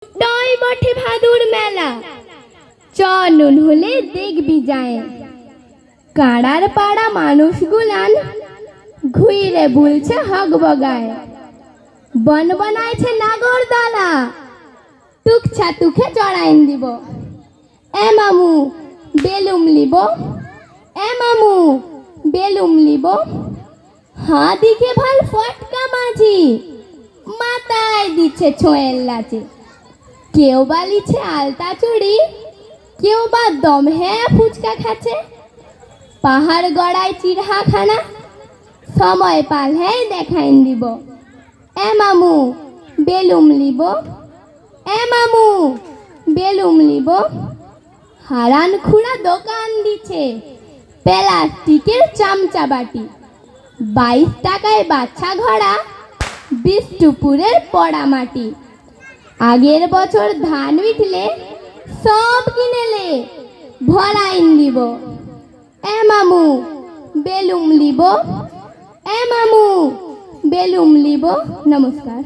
নয় বটে ভাদুর মেলা, চলুন হলে দেখবি যায়। কাড়ার পাড়া মানুষগুলান ঘুইরে বুলছে হক বগায়। বন বানাইছে নাগর দলা, টুকছা তুখে চড়াইন দিব। এ মামু বেলুম লিব, এ মামু বেলুম লিব। হাঁ দিকে ভাল ফটকা মাঝি, মাথায় দিচ্ছে ছোঁয়ের লাচি। কেউ বা লিছে আলতা চুড়ি, কেউ বা দম হ্যাঁ ফুচকা খাচ্ছে। পাহাড় গড়ায় চিড়হাখানা, সময় পাল হ্যাঁ দেখাইন দিব। এ মামু বেলুম লিব, এ মামু বেলুম লিব। হারান খুড়া দোকান দিচ্ছে প্লাস্টিকের চামচা বাটি। 22 টাকায় বাচ্চা ঘোড়া, বিষ্টুপুরের পড়া মাটি। আগের বছর ধান উঠলে সব কিনেলে ভরাইন দিব। এ মামু বেলুম লিব, এ মামু বেলুম লিব। নমস্কার।